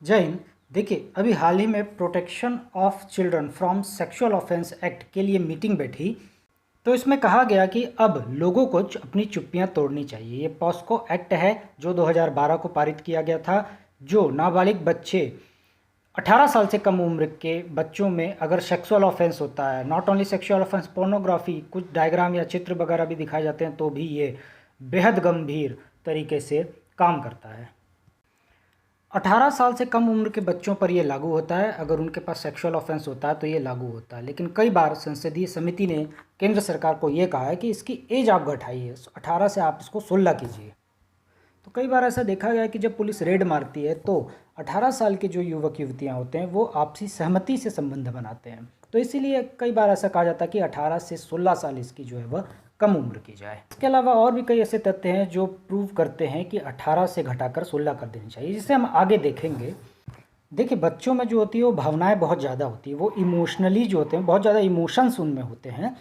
जय हिंद। देखिए, अभी हाल ही में protection of children from sexual offence act के लिए मीटिंग बैठी। तो इसमें कहा गया कि अब लोगों को अपनी चुप्पियां तोड़नी चाहिए। ये पॉस्को एक्ट है जो 2012 को पारित किया गया था, जो नाबालिग बच्चे 18 साल से कम उम्र के बच्चों में अगर सेक्सुअल ऑफेंस होता है, not only sexual offence, pornography, कुछ डायग्राम या चित्र वगैरह भी दिखाए जाते हैं, तो भी ये बेहद गंभीर तरीके से काम करता है। 18 साल से कम उम्र के बच्चों पर यह लागू होता है। अगर उनके पास सेक्सुअल ऑफेंस होता है तो ये लागू होता है। लेकिन कई बार संसदीय समिति ने केंद्र सरकार को ये कहा है कि इसकी एज आप घटाइए, 18 से आप इसको 16 कीजिए। तो कई बार ऐसा देखा गया है कि जब पुलिस रेड मारती है तो 18 साल के जो युवक युवतियां होते हैं वो आपसी सहमति से संबंध बनाते हैं। तो इसीलिए कई बार ऐसा कहा जाता है कि 18 से 16 साल इसकी जो है वह कम उम्र की जाए। इसके अलावा और भी कई ऐसे तथ्य हैं जो प्रूव करते हैं कि 18 से घटाकर 16 कर देनी चाहिए, जिसे हम आगे देखेंगे। देखिए, बच्चों में जो होती है वो भावनाएं बहुत ज़्यादा होती है, वो इमोशनली जो होते हैं, बहुत ज़्यादा इमोशंस उनमें होते हैं।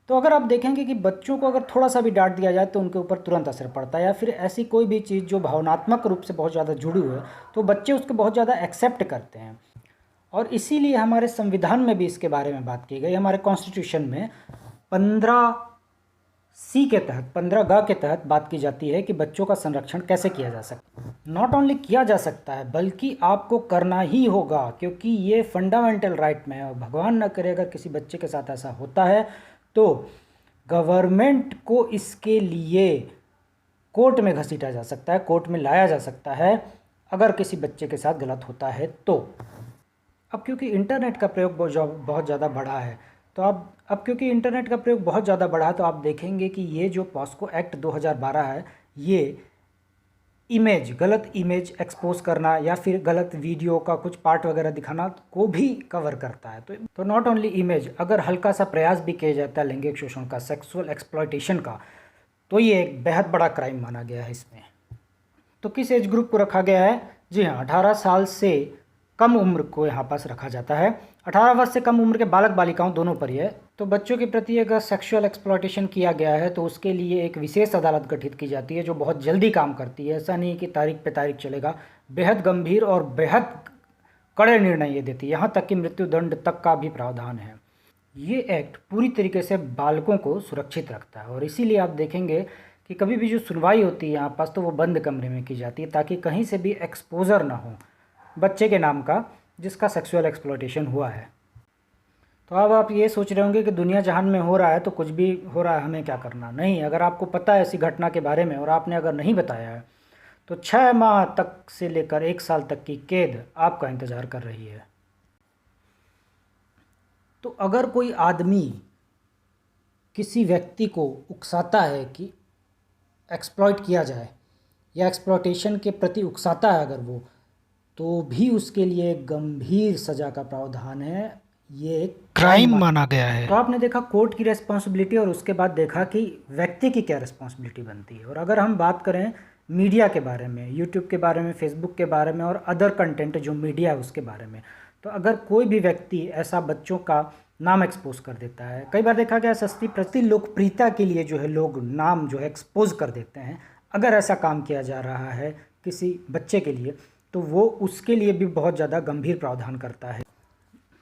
तो अगर आप देखेंगे कि बच्चों को अगर थोड़ा सा भी डांट दिया जाए तो उनके ऊपर तुरंत असर पड़ता है, या फिर ऐसी कोई भी चीज़ जो भावनात्मक रूप से बहुत ज़्यादा जुड़ी हुई है तो बच्चे उसको बहुत ज़्यादा एक्सेप्ट करते हैं। और इसीलिए हमारे संविधान में भी इसके बारे में बात की गई। हमारे कॉन्स्टिट्यूशन में 15C के तहत, 15 के तहत बात की जाती है कि बच्चों का संरक्षण कैसे किया जा सकता है। नॉट ओनली किया जा सकता है बल्कि आपको करना ही होगा, क्योंकि ये फंडामेंटल राइट में है। और भगवान न करे अगर किसी बच्चे के साथ ऐसा होता है तो गवर्नमेंट को इसके लिए कोर्ट में घसीटा जा सकता है, कोर्ट में लाया जा सकता है अगर किसी बच्चे के साथ गलत होता है तो। अब क्योंकि इंटरनेट का प्रयोग बहुत ज़्यादा बढ़ा है, तो अब क्योंकि इंटरनेट का प्रयोग बहुत ज़्यादा बढ़ा है तो आप देखेंगे कि ये जो पॉस्को एक्ट 2012 है, ये गलत इमेज एक्सपोज करना या फिर गलत वीडियो का कुछ पार्ट वगैरह दिखाना को भी कवर करता है। तो नॉट ओनली इमेज, अगर हल्का सा प्रयास भी किया जाता है लैंगिक शोषण का, सेक्सुअल एक्सप्लॉयटेशन का, तो ये एक बेहद बड़ा क्राइम माना गया है इसमें। तो किस एज ग्रुप को रखा गया है? जी हाँ, 18 साल से कम उम्र को यहाँ पास रखा जाता है। 18 वर्ष से कम उम्र के बालक बालिकाओं दोनों पर ही है। तो बच्चों के प्रति अगर सेक्सुअल एक्सप्लॉयटेशन किया गया है तो उसके लिए एक विशेष अदालत गठित की जाती है जो बहुत जल्दी काम करती है। ऐसा नहीं कि तारीख पे तारीख चलेगा, बेहद गंभीर और बेहद कड़े निर्णय ये देती है, यहाँ तक कि मृत्युदंड तक का भी प्रावधान है। ये एक्ट पूरी तरीके से बालकों को सुरक्षित रखता है और इसीलिए आप देखेंगे कि कभी भी जो सुनवाई होती है यहाँ पास तो वो बंद कमरे में की जाती है, ताकि कहीं से भी एक्सपोजर ना हो बच्चे के नाम का जिसका सेक्सुअल एक्सप्लॉयटेशन हुआ है। तो अब आप ये सोच रहे होंगे कि दुनिया जहान में हो रहा है तो कुछ भी हो रहा है, हमें क्या करना। नहीं, अगर आपको पता है ऐसी घटना के बारे में और आपने अगर नहीं बताया है तो 6 माह तक से लेकर 1 साल तक की कैद आपका इंतज़ार कर रही है। तो अगर कोई आदमी किसी व्यक्ति को उकसाता है कि एक्सप्लॉइट किया जाए या एक्सप्लॉयटेशन के प्रति उकसाता है अगर वो, तो भी उसके लिए गंभीर सज़ा का प्रावधान है। ये एक क्राइम माना गया है। तो आपने देखा कोर्ट की रेस्पॉन्सिबिलिटी और उसके बाद देखा कि व्यक्ति की क्या रेस्पॉन्सिबिलिटी बनती है। और अगर हम बात करें मीडिया के बारे में, यूट्यूब के बारे में, फेसबुक के बारे में और अदर कंटेंट जो मीडिया है उसके बारे में, तो अगर कोई भी व्यक्ति ऐसा बच्चों का नाम एक्सपोज कर देता है, कई बार देखा गया सस्ती प्रति लोकप्रियता के लिए जो है लोग नाम जो है एक्सपोज कर देते हैं, अगर ऐसा काम किया जा रहा है किसी बच्चे के लिए तो वो उसके लिए भी बहुत ज़्यादा गंभीर प्रावधान करता है।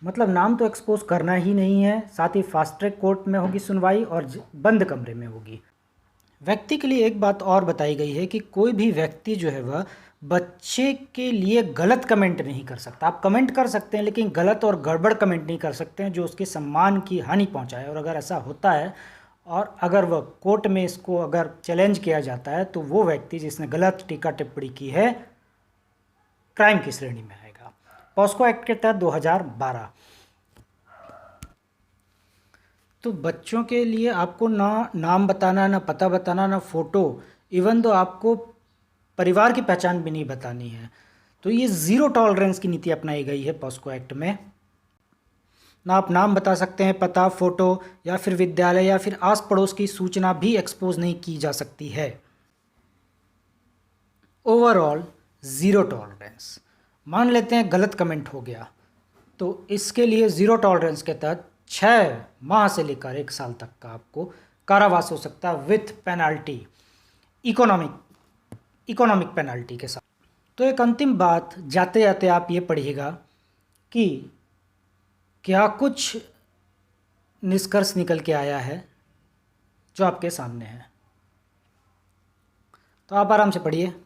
मतलब नाम तो एक्सपोज करना ही नहीं है, साथ ही फास्ट ट्रैक कोर्ट में होगी सुनवाई और बंद कमरे में होगी। व्यक्ति के लिए एक बात और बताई गई है कि कोई भी व्यक्ति जो है वह बच्चे के लिए गलत कमेंट नहीं कर सकता। आप कमेंट कर सकते हैं लेकिन गलत और गड़बड़ कमेंट नहीं कर सकते हैं जो उसके सम्मान की हानि पहुंचाए। और अगर ऐसा होता है और अगर वह कोर्ट में इसको अगर चैलेंज किया जाता है तो वो व्यक्ति जिसने गलत टीका टिप्पणी की है क्राइम की श्रेणी में आएगा। पॉस्को एक्ट के तहत 2012। तो बच्चों के लिए आपको ना नाम बताना, ना पता बताना, ना फ़ोटो, इवन तो आपको परिवार की पहचान भी नहीं बतानी है। तो ये ज़ीरो टॉलरेंस की नीति अपनाई गई है पॉस्को एक्ट में। ना आप नाम बता सकते हैं, पता, फ़ोटो या फिर विद्यालय या फिर आस पड़ोस की सूचना भी एक्सपोज नहीं की जा सकती है। Overall zero tolerance. मान लेते हैं गलत कमेंट हो गया तो इसके लिए ज़ीरो टॉलरेंस के तहत 6 माह से लेकर 1 साल तक का आपको कारावास हो सकता है विथ पेनल्टी, इकोनॉमिक पेनल्टी के साथ। तो एक अंतिम बात जाते जाते आप ये पढ़िएगा कि क्या कुछ निष्कर्ष निकल के आया है जो आपके सामने है। तो आप आराम से पढ़िए।